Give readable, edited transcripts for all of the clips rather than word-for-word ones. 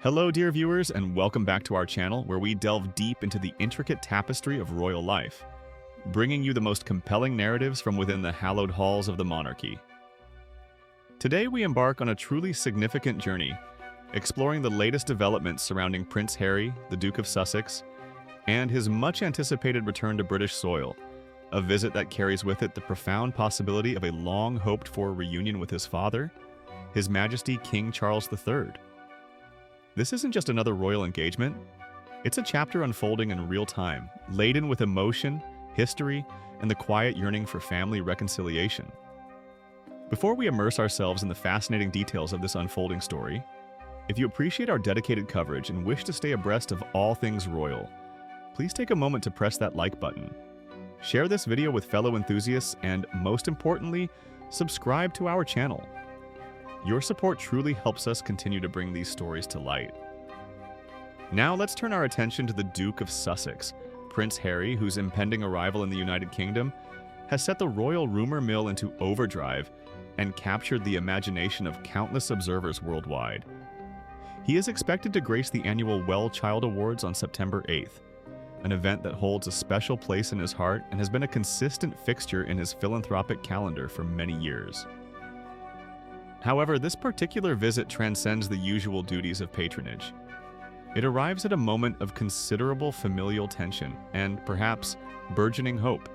Hello, dear viewers, and welcome back to our channel where we delve deep into the intricate tapestry of royal life, bringing you the most compelling narratives from within the hallowed halls of the monarchy. Today, we embark on a truly significant journey, exploring the latest developments surrounding Prince Harry, the Duke of Sussex, and his much-anticipated return to British soil, a visit that carries with it the profound possibility of a long-hoped-for reunion with his father, His Majesty King Charles III. This isn't just another royal engagement, it's a chapter unfolding in real time, laden with emotion, history, and the quiet yearning for family reconciliation. Before we immerse ourselves in the fascinating details of this unfolding story, if you appreciate our dedicated coverage and wish to stay abreast of all things royal, please take a moment to press that like button. Share this video with fellow enthusiasts and, most importantly, subscribe to our channel. Your support truly helps us continue to bring these stories to light. Now let's turn our attention to the Duke of Sussex, Prince Harry, whose impending arrival in the United Kingdom has set the royal rumor mill into overdrive and captured the imagination of countless observers worldwide. He is expected to grace the annual WellChild Awards on September 8th, an event that holds a special place in his heart and has been a consistent fixture in his philanthropic calendar for many years. However, this particular visit transcends the usual duties of patronage. It arrives at a moment of considerable familial tension and, perhaps, burgeoning hope.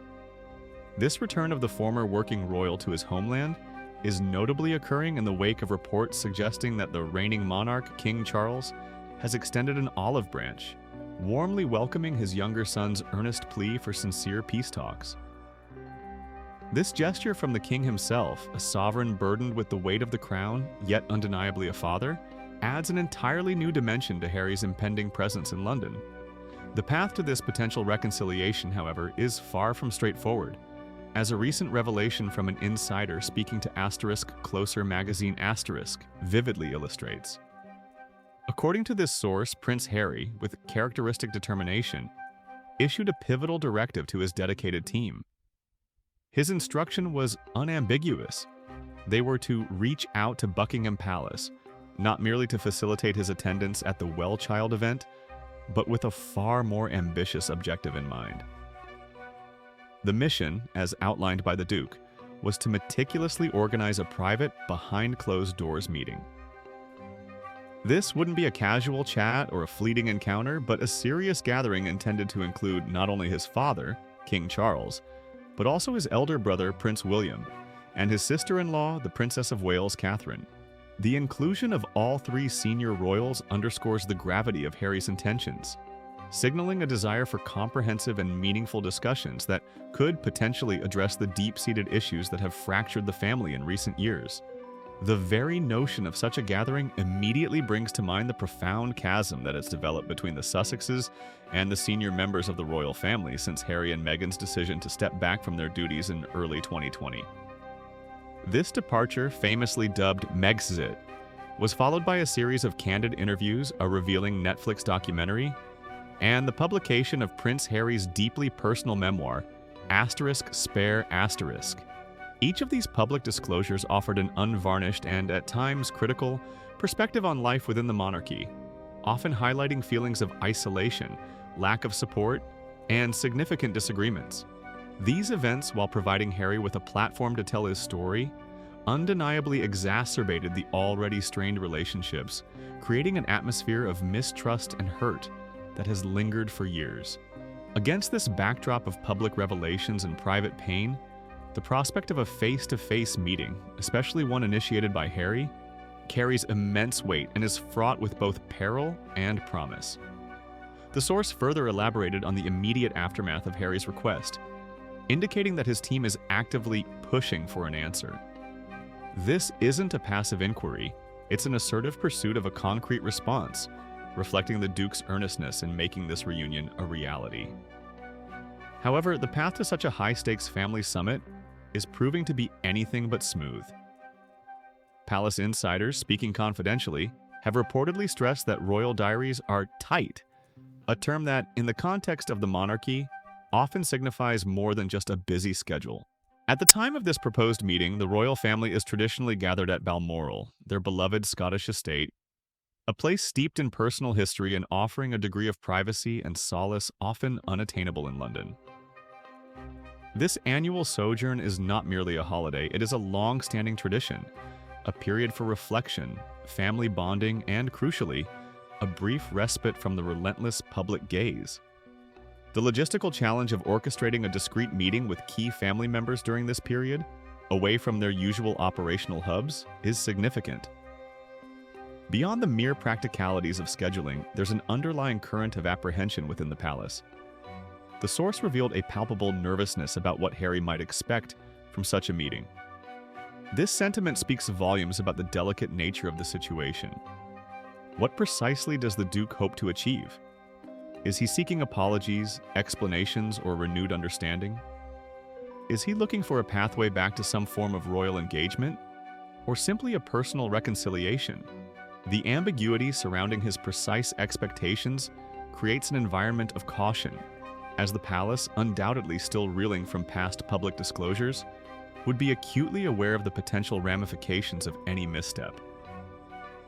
This return of the former working royal to his homeland is notably occurring in the wake of reports suggesting that the reigning monarch, King Charles, has extended an olive branch, warmly welcoming his younger son's earnest plea for sincere peace talks. This gesture from the king himself, a sovereign burdened with the weight of the crown, yet undeniably a father, adds an entirely new dimension to Harry's impending presence in London. The path to this potential reconciliation, however, is far from straightforward, as a recent revelation from an insider speaking to *Closer magazine vividly illustrates. According to this source, Prince Harry, with characteristic determination, issued a pivotal directive to his dedicated team. His instruction was unambiguous. They were to reach out to Buckingham Palace, not merely to facilitate his attendance at the WellChild event, but with a far more ambitious objective in mind. The mission, as outlined by the Duke, was to meticulously organize a private, behind-closed-doors meeting. This wouldn't be a casual chat or a fleeting encounter, but a serious gathering intended to include not only his father, King Charles, but also his elder brother, Prince William, and his sister-in-law, the Princess of Wales, Catherine. The inclusion of all three senior royals underscores the gravity of Harry's intentions, signaling a desire for comprehensive and meaningful discussions that could potentially address the deep-seated issues that have fractured the family in recent years. The very notion of such a gathering immediately brings to mind the profound chasm that has developed between the Sussexes and the senior members of the royal family since Harry and Meghan's decision to step back from their duties in early 2020. This departure, famously dubbed Megxit, was followed by a series of candid interviews, a revealing Netflix documentary, and the publication of Prince Harry's deeply personal memoir, *Spare*. Each of these public disclosures offered an unvarnished and, at times, critical perspective on life within the monarchy, often highlighting feelings of isolation, lack of support, and significant disagreements. These events, while providing Harry with a platform to tell his story, undeniably exacerbated the already strained relationships, creating an atmosphere of mistrust and hurt that has lingered for years. Against this backdrop of public revelations and private pain, the prospect of a face-to-face meeting, especially one initiated by Harry, carries immense weight and is fraught with both peril and promise. The source further elaborated on the immediate aftermath of Harry's request, indicating that his team is actively pushing for an answer. This isn't a passive inquiry, it's an assertive pursuit of a concrete response, reflecting the Duke's earnestness in making this reunion a reality. However, the path to such a high-stakes family summit is proving to be anything but smooth. Palace insiders, speaking confidentially, have reportedly stressed that royal diaries are tight, a term that, in the context of the monarchy, often signifies more than just a busy schedule. At the time of this proposed meeting, the royal family is traditionally gathered at Balmoral, their beloved Scottish estate, a place steeped in personal history and offering a degree of privacy and solace often unattainable in London. This annual sojourn is not merely a holiday, it is a long-standing tradition, a period for reflection, family bonding, and, crucially, a brief respite from the relentless public gaze. The logistical challenge of orchestrating a discreet meeting with key family members during this period, away from their usual operational hubs, is significant. Beyond the mere practicalities of scheduling, there's an underlying current of apprehension within the palace. The source revealed a palpable nervousness about what Harry might expect from such a meeting. This sentiment speaks volumes about the delicate nature of the situation. What precisely does the Duke hope to achieve? Is he seeking apologies, explanations, or renewed understanding? Is he looking for a pathway back to some form of royal engagement, or simply a personal reconciliation? The ambiguity surrounding his precise expectations creates an environment of caution, as the palace, undoubtedly still reeling from past public disclosures, would be acutely aware of the potential ramifications of any misstep.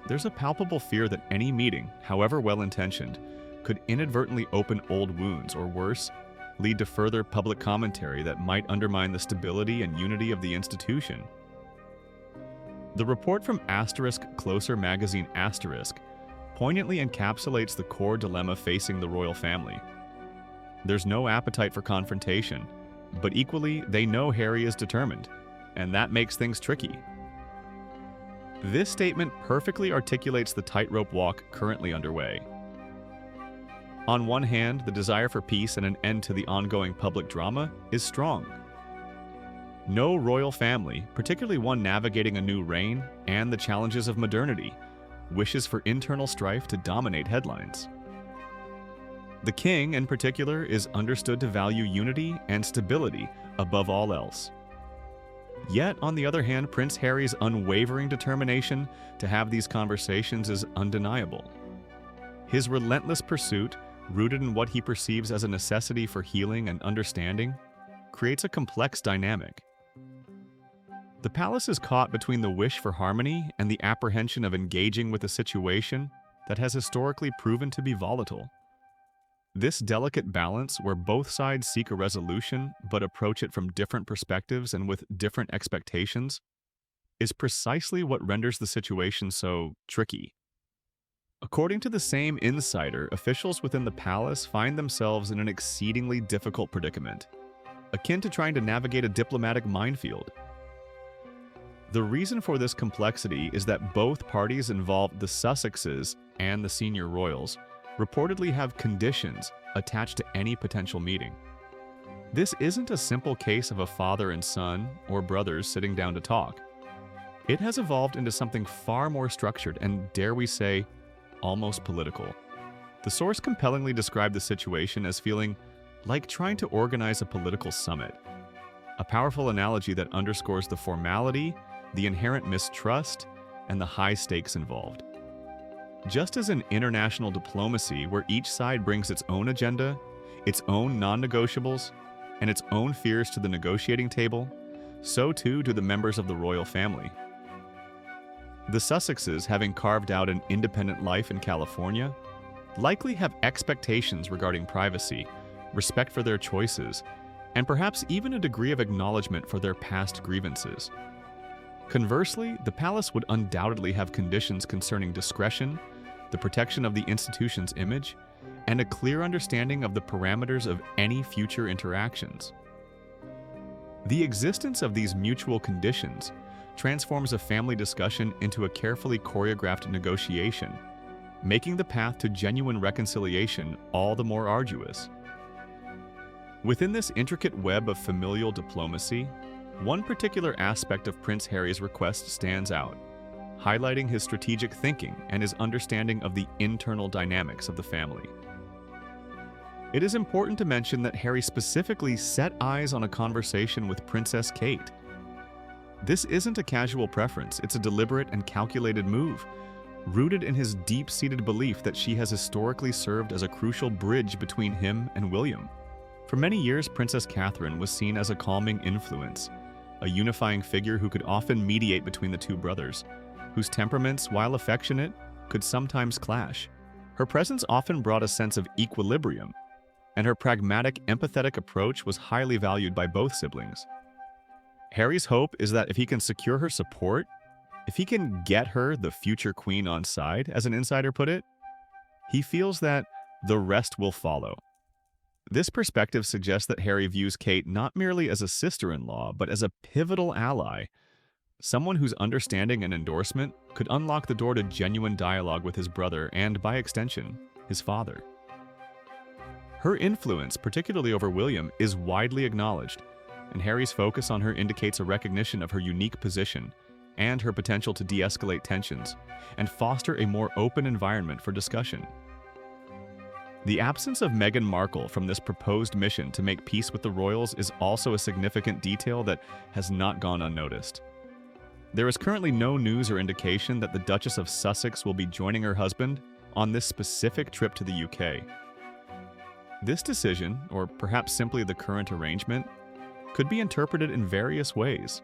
There's a palpable fear that any meeting, however well-intentioned, could inadvertently open old wounds, or worse, lead to further public commentary that might undermine the stability and unity of the institution. The report from *Closer magazine * poignantly encapsulates the core dilemma facing the royal family. There's no appetite for confrontation, but equally, they know Harry is determined, and that makes things tricky. This statement perfectly articulates the tightrope walk currently underway. On one hand, the desire for peace and an end to the ongoing public drama is strong. No royal family, particularly one navigating a new reign and the challenges of modernity, wishes for internal strife to dominate headlines. The king, in particular, is understood to value unity and stability above all else. Yet, on the other hand, Prince Harry's unwavering determination to have these conversations is undeniable. His relentless pursuit, rooted in what he perceives as a necessity for healing and understanding, creates a complex dynamic. The palace is caught between the wish for harmony and the apprehension of engaging with a situation that has historically proven to be volatile. This delicate balance, where both sides seek a resolution but approach it from different perspectives and with different expectations, is precisely what renders the situation so tricky. According to the same insider, officials within the palace find themselves in an exceedingly difficult predicament, akin to trying to navigate a diplomatic minefield. The reason for this complexity is that both parties involved, the Sussexes and the senior royals, reportedly have conditions attached to any potential meeting. This isn't a simple case of a father and son or brothers sitting down to talk. It has evolved into something far more structured and, dare we say, almost political. The source compellingly described the situation as feeling like trying to organize a political summit, a powerful analogy that underscores the formality, the inherent mistrust, and the high stakes involved. Just as in international diplomacy, where each side brings its own agenda, its own non-negotiables, and its own fears to the negotiating table, so too do the members of the royal family. The Sussexes, having carved out an independent life in California, likely have expectations regarding privacy, respect for their choices, and perhaps even a degree of acknowledgement for their past grievances. Conversely, the palace would undoubtedly have conditions concerning discretion, the protection of the institution's image, and a clear understanding of the parameters of any future interactions. The existence of these mutual conditions transforms a family discussion into a carefully choreographed negotiation, making the path to genuine reconciliation all the more arduous. Within this intricate web of familial diplomacy, one particular aspect of Prince Harry's request stands out, highlighting his strategic thinking and his understanding of the internal dynamics of the family. It is important to mention that Harry specifically set eyes on a conversation with Princess Kate. This isn't a casual preference, it's a deliberate and calculated move, rooted in his deep-seated belief that she has historically served as a crucial bridge between him and William. For many years, Princess Catherine was seen as a calming influence, a unifying figure who could often mediate between the two brothers, whose temperaments, while affectionate, could sometimes clash. Her presence often brought a sense of equilibrium, and her pragmatic, empathetic approach was highly valued by both siblings. Harry's hope is that if he can secure her support, if he can get her the future queen on side, as an insider put it, he feels that the rest will follow. This perspective suggests that Harry views Kate not merely as a sister-in-law, but as a pivotal ally, someone whose understanding and endorsement could unlock the door to genuine dialogue with his brother and, by extension, his father. Her influence, particularly over William, is widely acknowledged, and Harry's focus on her indicates a recognition of her unique position and her potential to de-escalate tensions and foster a more open environment for discussion. The absence of Meghan Markle from this proposed mission to make peace with the royals is also a significant detail that has not gone unnoticed. There is currently no news or indication that the Duchess of Sussex will be joining her husband on this specific trip to the UK. This decision, or perhaps simply the current arrangement, could be interpreted in various ways.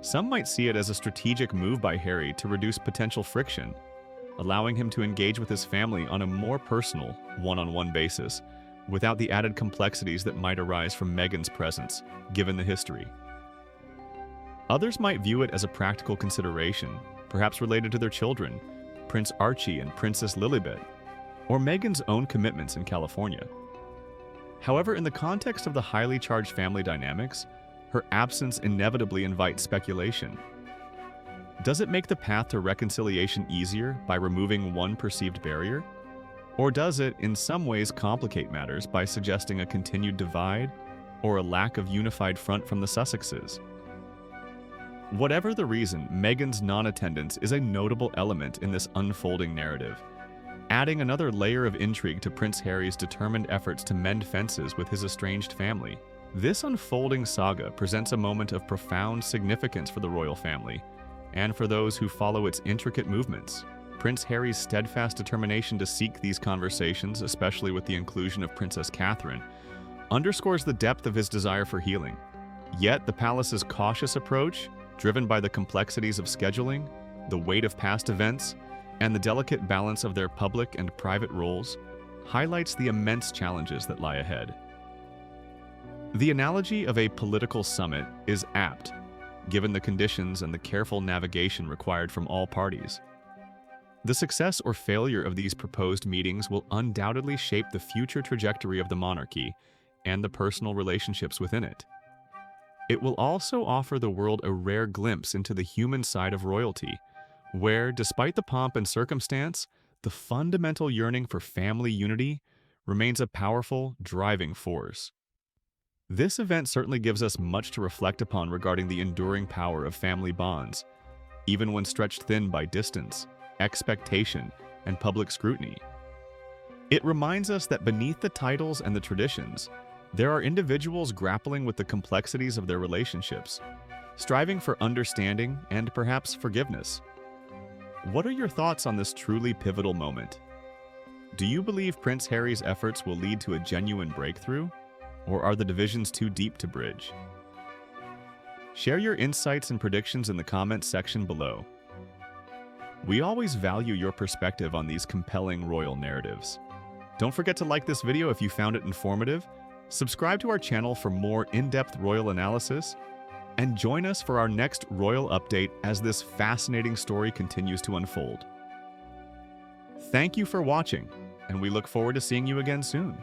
Some might see it as a strategic move by Harry to reduce potential friction, allowing him to engage with his family on a more personal, one-on-one basis, without the added complexities that might arise from Meghan's presence, given the history. Others might view it as a practical consideration, perhaps related to their children, Prince Archie and Princess Lilibet, or Meghan's own commitments in California. However, in the context of the highly charged family dynamics, her absence inevitably invites speculation. Does it make the path to reconciliation easier by removing one perceived barrier? Or does it, in some ways, complicate matters by suggesting a continued divide or a lack of unified front from the Sussexes? Whatever the reason, Meghan's non-attendance is a notable element in this unfolding narrative, adding another layer of intrigue to Prince Harry's determined efforts to mend fences with his estranged family. This unfolding saga presents a moment of profound significance for the royal family, and for those who follow its intricate movements. Prince Harry's steadfast determination to seek these conversations, especially with the inclusion of Princess Catherine, underscores the depth of his desire for healing. Yet the palace's cautious approach, driven by the complexities of scheduling, the weight of past events, and the delicate balance of their public and private roles, highlights the immense challenges that lie ahead. The analogy of a political summit is apt, given the conditions and the careful navigation required from all parties. The success or failure of these proposed meetings will undoubtedly shape the future trajectory of the monarchy and the personal relationships within it. It will also offer the world a rare glimpse into the human side of royalty, where, despite the pomp and circumstance, the fundamental yearning for family unity remains a powerful, driving force. This event certainly gives us much to reflect upon regarding the enduring power of family bonds, even when stretched thin by distance, expectation, and public scrutiny. It reminds us that beneath the titles and the traditions, there are individuals grappling with the complexities of their relationships, striving for understanding and perhaps forgiveness. What are your thoughts on this truly pivotal moment? Do you believe Prince Harry's efforts will lead to a genuine breakthrough? Or are the divisions too deep to bridge? Share your insights and predictions in the comments section below. We always value your perspective on these compelling royal narratives. Don't forget to like this video if you found it informative, subscribe to our channel for more in-depth royal analysis, and join us for our next royal update as this fascinating story continues to unfold. Thank you for watching, and we look forward to seeing you again soon.